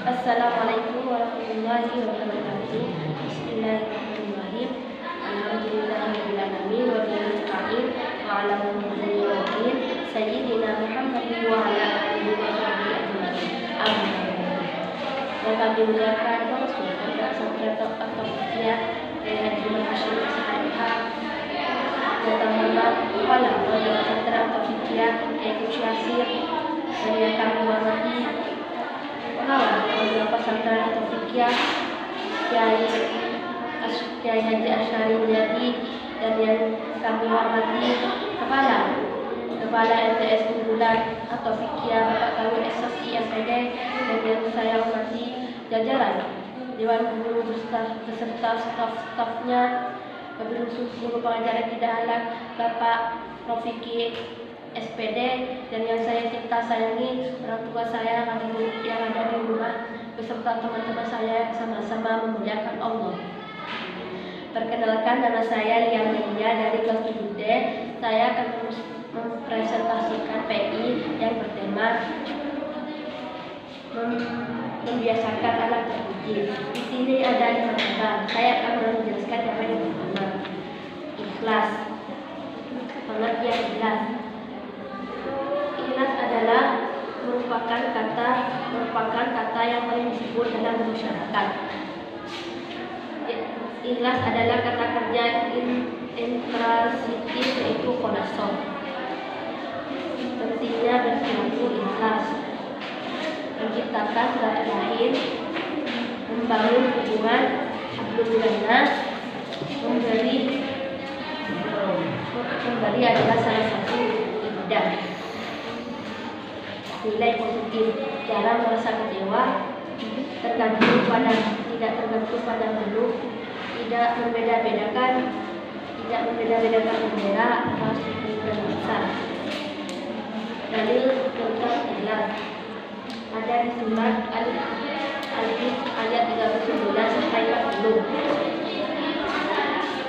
Assalamualaikum warahmatullahi wabarakatuh. Bismillahirrahmanirrahim. Alhamdulillahirabbil alamin wa bihi nasta'in wa ala umuri waddin sayyidina Muhammadin wa ala alihi wa sahbihi ajma'in. Amin. Yang kami muliakan Rasul dan Sakratul Al-Fatihah dan terima kasih kepada yang terhormat kepala Pondok Pesantren Al-Fatihah yaitu Syasir dan yang kami hormati pengawas Pondok Pesantren Al-Fatihah Kiai Haji Asyari Mulyadi dan yang kami hormati Kepala MTS Unggulan Al-Fatihah Bapak Kawin SSI MPD dan yang saya hormati jajaran Dewan Guru beserta staf-stafnya, wabil khusus guru pengajar akidah halal Bapak Rofiki SPD dan yang saya cinta sayangi orang tua saya yang ada di rumah beserta teman-teman saya yang sama-sama memuliakan Allah. Perkenalkan, nama saya Lian Melia dari kelas 7D. Saya akan mempresentasikan PI yang bertema membiasakan anak terpuji. Di sini ada 5 cabang. Saya akan menjelaskan yang pertama. Ikhlas. Pengertian ikhlas. Ikhlas adalah merupakan kata yang paling disebut dalam masyarakat. Ikhlas adalah kata kerja intransitif yaitu kholasoh. Pentingnya berperilaku ikhlas. Menciptakan silaturahim, membangun hubungan hablumillah, memberi adalah salah satu ibadah. Nilai positif, jarang merasa kecewa, tidak tergantung pada menu, tidak membeda-bedakan bendera atau suku dan bangsa. Dalil tentang ikhlas ada di surat Al-Hadid ayat 39 sampai 40.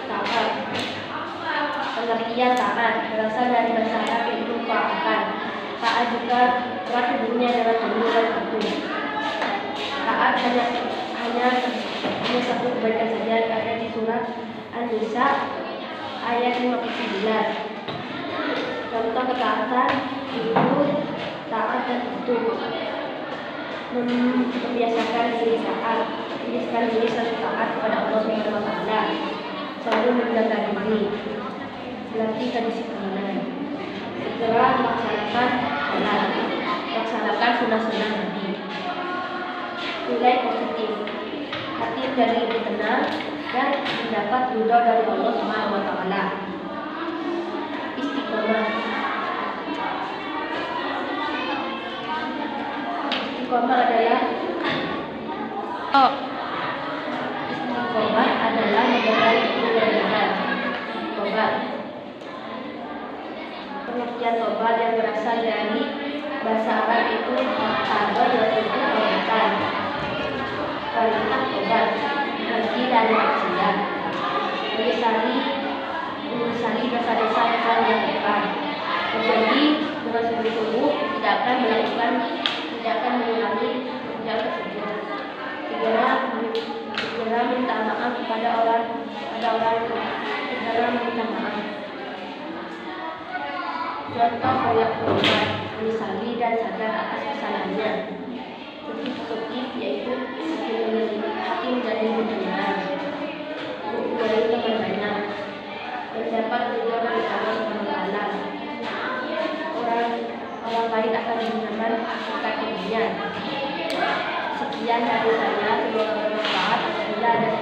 Taat. Pengertian taat berasal dari bahasa Arab yaitu taatan. Taat juga erat hubungannya dengan ilmu dan patuh. Taat hanya satu kebaikan saja yang ada di surat An-Nisa ayat 59. Contoh ketaatan itu taat dan patuh. Membiasakan diri selalu taat kepada Allah Subhanahu wa taala, selalu menjaga diri, melatih kedisiplinan, segera laksanakan sunnah-sunnah Nabi. Nilai positif, hati menjadi lebih tenang dan mendapat ridho dari Allah Subhanahu wa taala. Istiqomah. Istiqomah adalah memegang kebenaran. Tobat. Pengertian tobat yang berasal dari bahasa Arab itu tobat yaitu perintah. Perintah tobat berhenti dari maksiat. Menyesali dosa-dosa yang telah dilakukan. Jadi dengan sungguh-sungguh tidak akan mengulangi kerja tersebut. Segera minta maaf kepada orang segera minta maaf. Contoh banyak tobat, menyesali dan sadar atas kesalahannya. Positif yaitu hati menjadi lebih tenang, menjadi teman banyak, mendapat ridho dari Allah Subhanahu wa taala. Orang lain akan menyaman kata kemudian. Sekian dari saya, semoga bermanfaat. Bila ada